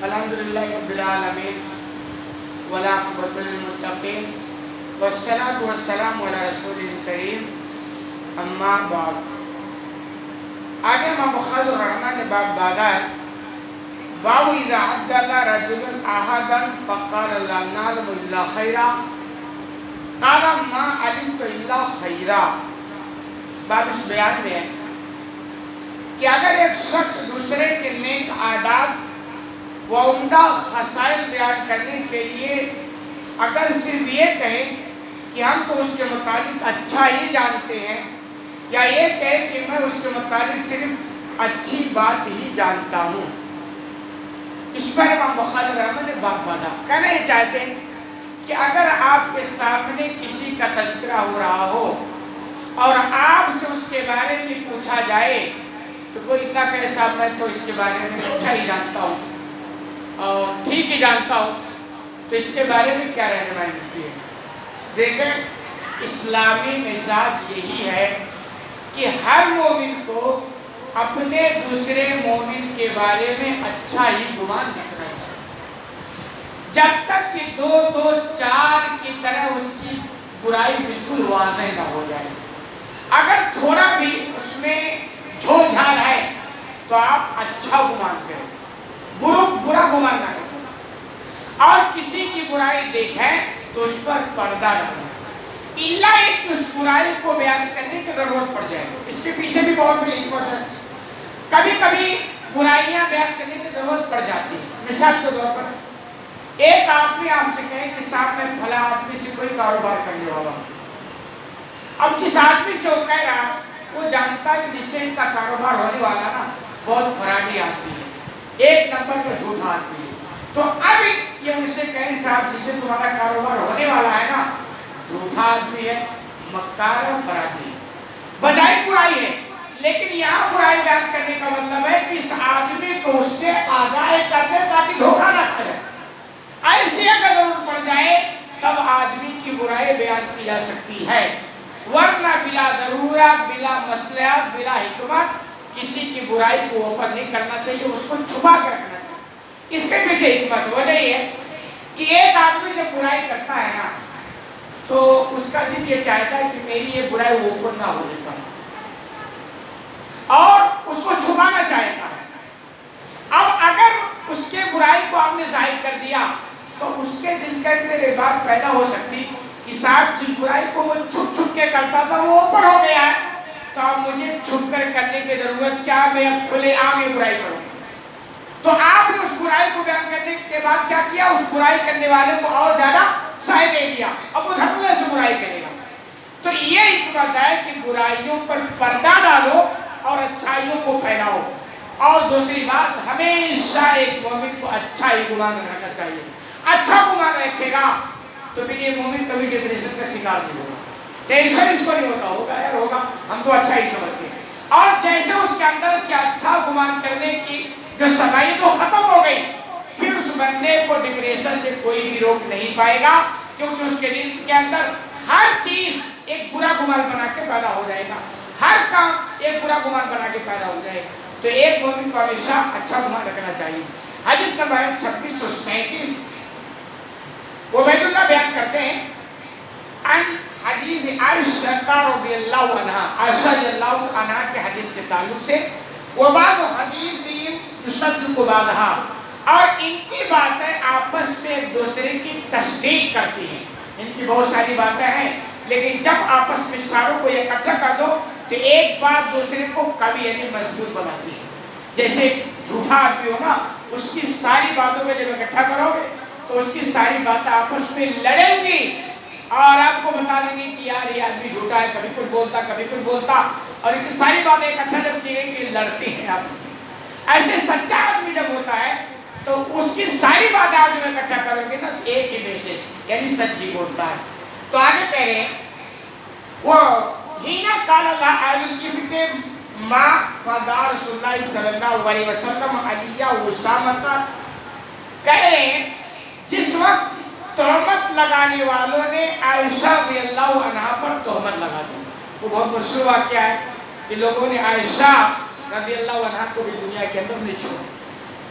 الحمدللہ رب العالمین والعاقبۃ للمتقین والصلاۃ والسلام علی رسول کریم اما بعد۔ آگے امام بخاری الرحمن نے باب باندھا ہے، باب اذا عدل رجل احدا فقال لا نعلم الا خیرا قال ما علمت الا خیرا۔ باب اس بیان میں ہے کہ اگر ایک شخص دوسرے کے نیک عادات و عمدہ خصائل بیان کرنے کے لیے اگر صرف یہ کہے کہ ہم تو اس کے متعلق اچھا ہی جانتے ہیں، یا یہ کہے کہ میں اس کے متعلق صرف اچھی بات ہی جانتا ہوں، اس پر امام بخاری رحمہ نے باب باندھا۔ کہنا یہ چاہتے ہیں کہ اگر آپ کے سامنے کسی کا تذکرہ ہو رہا ہو اور آپ سے اس کے بارے میں پوچھا جائے تو کوئی اتنا کہے صاحب میں تو اس کے بارے میں اچھا ہی جانتا ہوں اور ٹھیک ہی جانتا ہوں، تو اس کے بارے میں کیا رہنمائی ملتی ہے؟ دیکھیں، اسلامی مزاج یہی ہے کہ ہر مومن کو اپنے دوسرے مومن کے بارے میں اچھا ہی گمان رکھنا چاہیے، جب تک کہ دو چار کی طرح اس کی برائی بالکل واضح نہ ہو جائے۔ اگر تھوڑا بھی اس میں جھول جھال ہے تو آپ اچھا گمان کریں، برا گمان نہ کریں، اور کسی کی برائی دیکھیں تو اس پر پردہ رکھیں، الا ایک اس برائی کو بیان کرنے کی ضرورت پڑ جائے۔ اس کے پیچھے بھی بہت بڑی حکمت ہے۔ کبھی کبھی برائیاں بیان کرنے کی ضرورت پڑ جاتی ہے۔ مثال کے طور پر ایک آدمی آپ سے کہے کہ صاحب میں پھلا آدمی سے کوئی کاروبار کرنے والا ہوں، اب جس آدمی سے وہ کہہ رہا وہ جانتا ہے کہ جس سے ان کا کاروبار ہونے والا نا بہت فراڈی آدمی ہے، ایک نمبر کا جھوٹا آدمی ہے، تو اب یہ ان سے کہیں صاحب جس سے تمہارا کاروبار ہونے والا ہے نا جھوٹا آدمی ہے، مکار اور فراڈی ہے، بجائے برائی ہے، لیکن یہاں برائی بیان کرنے کا مطلب ہے کہ اس آدمی کو اس سے آگاہ کر دے تاکہ دھوکہ نہ کھائے۔ ایسی اگر ضرورت پڑ جائے تب آدمی کی برائی بیان کی جا سکتی ہے، ورنہ بلا ضرورت، بلا مصلحت، بلا حکمت کسی کی برائی کو اوپر نہیں کرنا چاہیے، اس کو چھپا کر رکھنا چاہیے۔ اس کے پیچھے حکمت وجہ یہ ہے کہ ایک آدمی جب برائی کرتا ہے نا تو اس کا دل یہ چاہتا ہے کہ میری یہ برائی اوپر نہ ہونے پائے اور اس کو چھپانا چاہتا ہے۔ اب اگر اس کے برائی کو آپ نے ظاہر کر دیا تو اس کے دل کے اندر یہ بات پیدا ہو سکتی کہ صاحب جس برائی کو وہ چھپ چھپ کے کرتا تھا وہ اوپر ہو گیا ہے، تو اب مجھے چھپ کر کرنے کی ضرورت کیا، میں اب کھلے عام یہ برائی کروں۔ تو آپ نے اس برائی کو بیان کرنے کے بعد کیا کیا، اس برائی کرنے والے کو اور زیادہ سائے دے دیا، اب وہ دھڑلے سے برائی کرے گا۔ تو یہ حکمت ہے کہ برائیوں پر پردہ ڈالو اور اچھائیوں کو پھیلاؤ۔ اور دوسری بات، ہمیشہ ایک مومن کو اچھا ہی گمان رکھنا چاہیے۔ اچھا گمان رکھے گا تو پھر یہ مومن کبھی ڈپریشن کا شکار نہیں ہوگا، ٹینشن اس کو نہیں ہوتا، ہوگا یار ہوگا، ہم تو اچھا ہی سمجھتے ہیں۔ اور جیسے اس کے اندر اچھا گمان کرنے کی جو صلاحیت وہ ختم ہو گئی، پھر اس بندے کو ڈپریشن سے کوئی بھی روک نہیں پائے گا، کیونکہ اس کے دل کے اندر ہر چیز ایک برا گمان بنا کے پیدا ہو جائے گا، ہر کام ایک برا گمان بنا کے پیدا ہو جائے گا۔ تو ایک مومن کو ہمیشہ اچھا گمان رکھنا چاہیے۔ حدیث نمبر 2637 عبید اللہ بیان کرتے ہیں، ان حدیث عائشہ رضی اللہ عنہ، عائشہ رضی اللہ عنہ کے حدیث کے تعلق سے، وبعض حدیث یصدق بعضھا، اور ان کی باتیں آپس میں ایک دوسرے کی تصدیق کرتی ہیں۔ ان کی بہت ساری باتیں ہیں لیکن جب آپس میں ساروں کو اکٹھا کر دو تو ایک بات دوسرے کو قوی یعنی مضبوط بناتی ہے۔ جیسے جھوٹا آدمی ہو نا، اس کی ساری باتوں کو جب اکٹھا کرو گے تو اس کی ساری باتیں آپس میں لڑیں گی اور آپ کو بتا دیں گے کہ یار یہ آدمی جھوٹا ہے، کبھی کچھ بولتا کبھی کچھ بولتا، اور ان کی ساری باتیں اکٹھا جب کی گئی کہ لڑتی ہیں آپس میں۔ ایسے سچا آدمی جب ہوتا ہے تو اس کی ساری باتیں آپ جب اکٹھا کرو گے نا ایک ہی بیسس یعنی سچ ہی بولتا ہے۔ تو آگے کہہ رہے ہیں وہ ہینا قال اللہ علیہ ما فدا رسول اللہ صلی اللہ علیہ وسلم علیہ اسامہ، کہہ رہے ہیں جس وقت تہمت لگانے والوں نے عائشہ رضی اللہ عنہ پر تہمت لگا دی، وہ بہت مشہور واقعہ ہے کہ لوگوں نے عائشہ رضی اللہ عنہ کو بھی دنیا کے اندر نہیں چھوڑا،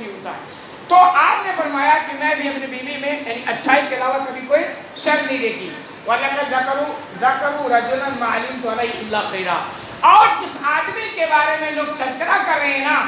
نہیں ہوتا ہے. تو آپ نے فرمایا کہ میں بھی اپنی بیوی میں یعنی اچھائی کے علاوہ کبھی کوئی شر نہیں دیکھی. وَلَقَدْ ذَكَرُوا رَجُلًا مَا عَلِمْتُ عَلَيْهِ إِلَّا خَيْرًا. اور جس آدمی کے بارے میں لوگ تذکرہ کر رہے ہیں نا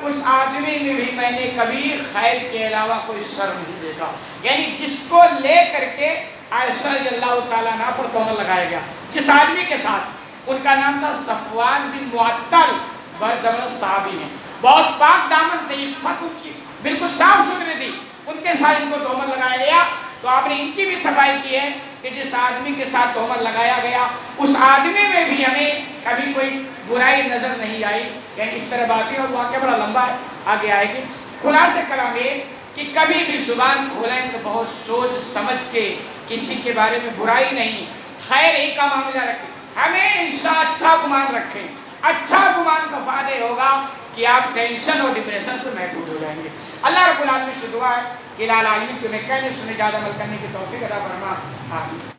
اس آدمی میں بھی میں نے کبھی خیر کے علاوہ کوئی شر نہیں دیکھا. یعنی جس کو لے کر کے عائشہ رضی اللہ تعالیٰ عنہ پر تہمت لگایا گیا, جس آدمی کے ساتھ, ان کا نام تھا صفوان بن معطل, بہت زبردست صحابی ہیں, بہت پاک دامن تھے, عفت ان کی بالکل صاف ستھری تھی, ان کے ساتھ ان کو تہمت لگایا گیا. تو آپ نے ان کی بھی صفائی کی ہے کہ جس آدمی کے ساتھ تہمت لگایا گیا اس آدمی میں بھی ہمیں کبھی کوئی برائی نظر نہیں آئی. یعنی اس طرح بات ہے, اور واقعہ بڑا لمبا ہے, آگے آئے گی. خلاصہ کلام یہ کہ کبھی بھی زبان کھولیں تو بہت سوچ سمجھ کے کسی کے بارے میں برائی نہیں, خیر ہی کا معاملہ رکھیں, ہمیشہ اچھا گمان رکھیں. اچھا گمان کا فائدہ ہوگا کہ آپ ٹینشن اور ڈپریشن سے محفوظ ہو جائیں گے. اللہ رب العالمین سے دعا ہے کہ العالمین تمہیں کہنے سنے زیادہ عمل کرنے کی توفیق عطا فرما. آمین.